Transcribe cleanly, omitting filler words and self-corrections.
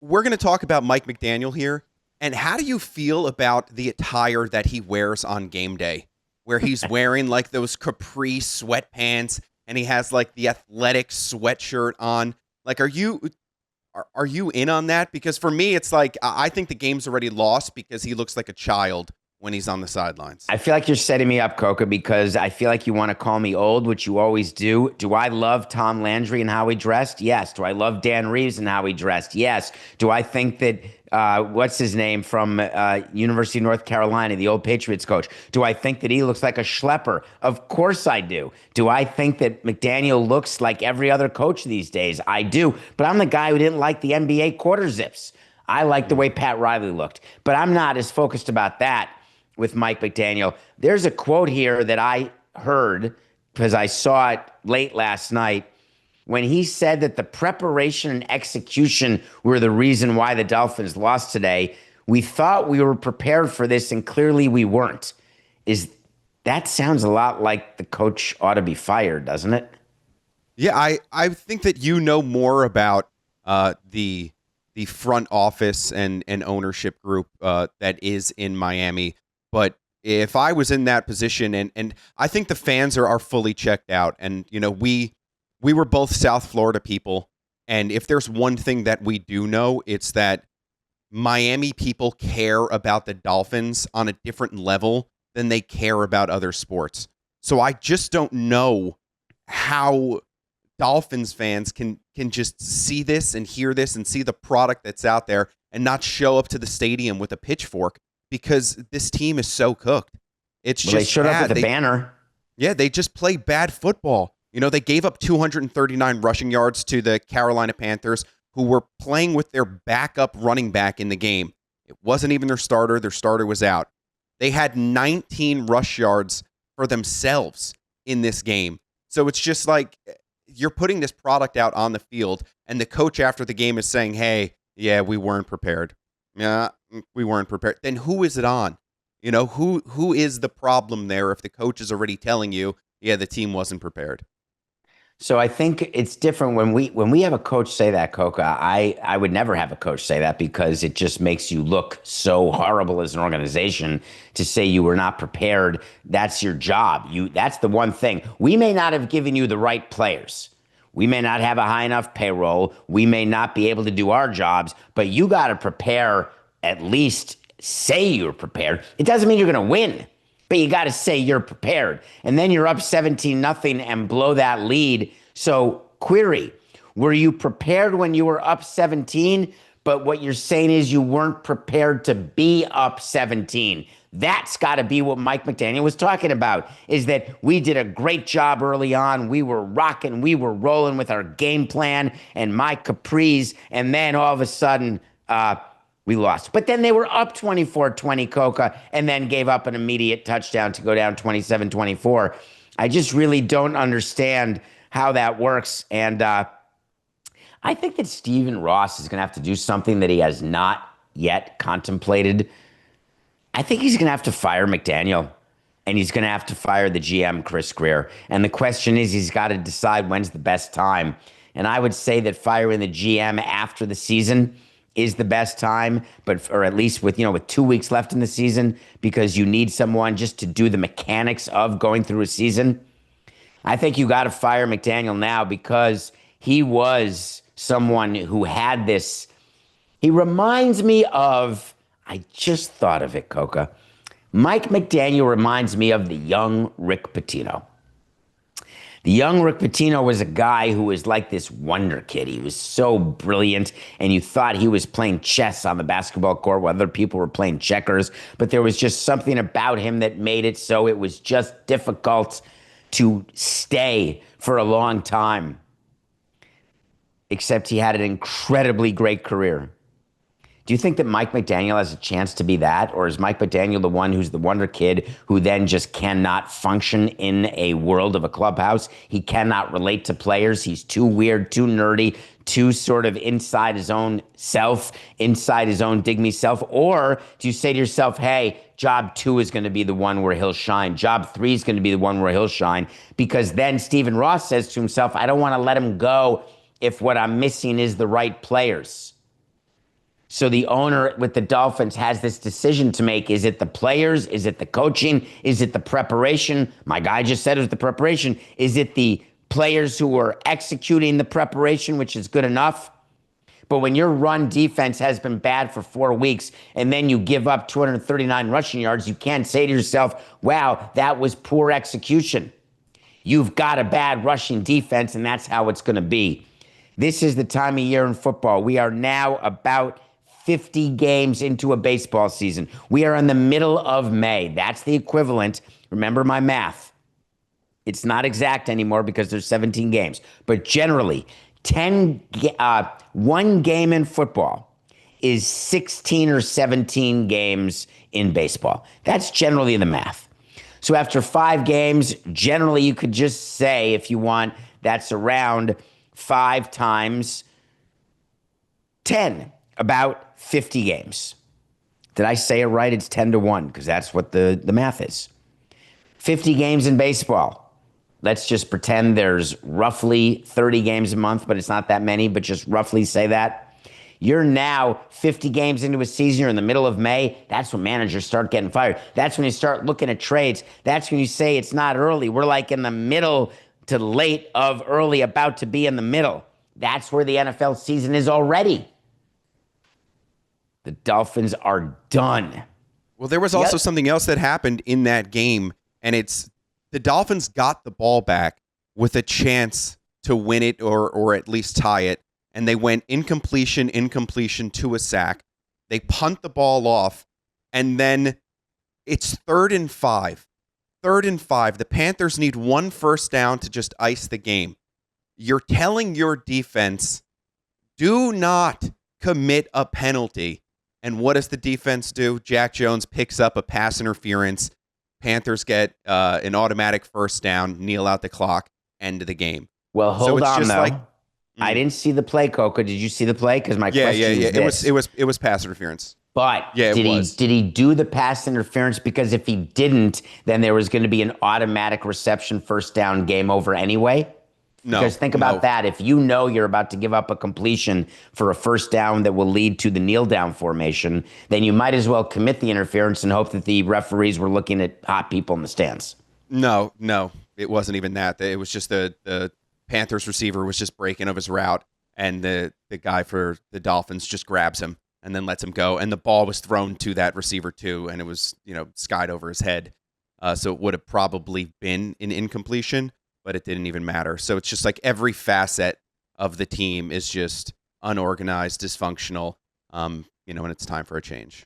we're going to talk about Mike McDaniel here. And how do you feel about the attire that he wears on game day, where he's wearing like those capri sweatpants and he has like the athletic sweatshirt on? Like, are you in on that? Because for me, it's like I think the game's already lost because he looks like a child when he's on the sidelines. I feel like you're setting me up, Coca, because I feel like you want to call me old, which you always do. Do I love Tom Landry and how he dressed? Yes. Do I love Dan Reeves and how he dressed? Yes. Do I think that what's his name from University of North Carolina, the old Patriots coach? Do I think that he looks like a schlepper? Of course I do. Do I think that McDaniel looks like every other coach these days? I do. But I'm the guy who didn't like the NBA quarter zips. I like the way Pat Riley looked. But I'm not as focused about that with Mike McDaniel. There's a quote here that I heard because I saw it late last night when he said that the preparation and execution were the reason why the Dolphins lost today. We thought we were prepared for this, and clearly we weren't. That sounds a lot like the coach ought to be fired, doesn't it? Yeah, I think that you know more about the front office and ownership group that is in Miami. But if I was in that position, and I think the fans are fully checked out, and we were both South Florida people, and if there's one thing that we do know, it's that Miami people care about the Dolphins on a different level than they care about other sports. So I just don't know how Dolphins fans can just see this and hear this and see the product that's out there and not show up to the stadium with a pitchfork, because this team is so cooked. It's just they showed bad. up with the banner. Yeah, they just play bad football. They gave up 239 rushing yards to the Carolina Panthers, who were playing with their backup running back in the game. It wasn't even their starter. Their starter was out. They had 19 rush yards for themselves in this game. So it's just like you're putting this product out on the field, and the coach after the game is saying, hey, yeah, we weren't prepared. Yeah, we weren't prepared. Then who is it on? Who is the problem there if the coach is already telling you, yeah, the team wasn't prepared? So I think it's different when we have a coach say that, Coca. I would never have a coach say that because it just makes you look so horrible as an organization to say you were not prepared. That's your job. That's the one thing. We may not have given you the right players. We may not have a high enough payroll. We may not be able to do our jobs, but you got to prepare, at least say you're prepared. It doesn't mean you're going to win, but you got to say you're prepared. And then you're up 17-0 and blow that lead. So query, were you prepared when you were up 17? But what you're saying is you weren't prepared to be up 17. That's got to be what Mike McDaniel was talking about, is that we did a great job early on. We were rocking, we were rolling with our game plan and my capris, and then all of a sudden we lost. But then they were up 24-20, Coca, and then gave up an immediate touchdown to go down 27-24. I just really don't understand how that works. And I think that Stephen Ross is going to have to do something that he has not yet contemplated. I think he's going to have to fire McDaniel, and he's going to have to fire the GM, Chris Greer. And the question is, he's got to decide when's the best time. And I would say that firing the GM after the season is the best time, or at least with 2 weeks left in the season, because you need someone just to do the mechanics of going through a season. I think you got to fire McDaniel now because he was someone who had this. He reminds me of, I just thought of it, Coca. Mike McDaniel reminds me of the young Rick Pitino. The young Rick Pitino was a guy who was like this wonder kid. He was so brilliant, and you thought he was playing chess on the basketball court while other people were playing checkers, but there was just something about him that made it so it was just difficult to stay for a long time. Except he had an incredibly great career. Do you think that Mike McDaniel has a chance to be that? Or is Mike McDaniel the one who's the wonder kid who then just cannot function in a world of a clubhouse? He cannot relate to players. He's too weird, too nerdy, too sort of inside his own self, inside his own dig me self? Or do you say to yourself, hey, job 2 is going to be the one where he'll shine. Job 3 is going to be the one where he'll shine. Because then Stephen Ross says to himself, I don't want to let him go if what I'm missing is the right players. So the owner with the Dolphins has this decision to make. Is it the players? Is it the coaching? Is it the preparation? My guy just said it was the preparation. Is it the players who are executing the preparation, which is good enough? But when your run defense has been bad for 4 weeks and then you give up 239 rushing yards, you can't say to yourself, wow, that was poor execution. You've got a bad rushing defense, and that's how it's going to be. This is the time of year in football. We are now about 50 games into a baseball season. We are in the middle of May. That's the equivalent. Remember my math. It's not exact anymore because there's 17 games. But generally, 1 game in football is 16 or 17 games in baseball. That's generally the math. So after 5 games, generally you could just say, if you want, that's around 5 times 10, about 50 games. Did I say it right? It's 10 to 1 because that's what the math is. 50 games in baseball. Let's just pretend there's roughly 30 games a month, but it's not that many, but just roughly say that. You're now 50 games into a season. You're in the middle of May. That's when managers start getting fired. That's when you start looking at trades. That's when you say it's not early. We're like in the middle to late of early, about to be in the middle. That's where the NFL season is already. The Dolphins are done. Well, there was also something else that happened in that game, and it's the Dolphins got the ball back with a chance to win it or at least tie it, and they went incompletion to a sack. They punt the ball off, and then it's 3rd and 5. 3rd and 5. The Panthers need 1 first down to just ice the game. You're telling your defense, do not commit a penalty. And what does the defense do? Jack Jones picks up a pass interference. Panthers get an automatic first down, kneel out the clock, end of the game. Well, hold on, though. I didn't see the play, Coco. Did you see the play? Because my question is this. It was pass interference. But did he do the pass interference? Because if he didn't, then there was going to be an automatic reception first down, game over anyway. No. Because think about that. If you know you're about to give up a completion for a first down that will lead to the kneel down formation, then you might as well commit the interference and hope that the referees were looking at hot people in the stands. No, it wasn't even that. It was just the Panthers receiver was just breaking of his route, and the guy for the Dolphins just grabs him and then lets him go. And the ball was thrown to that receiver too, and it was, skied over his head. So it would have probably been an incompletion, but it didn't even matter. So it's just like every facet of the team is just unorganized, dysfunctional, and it's time for a change.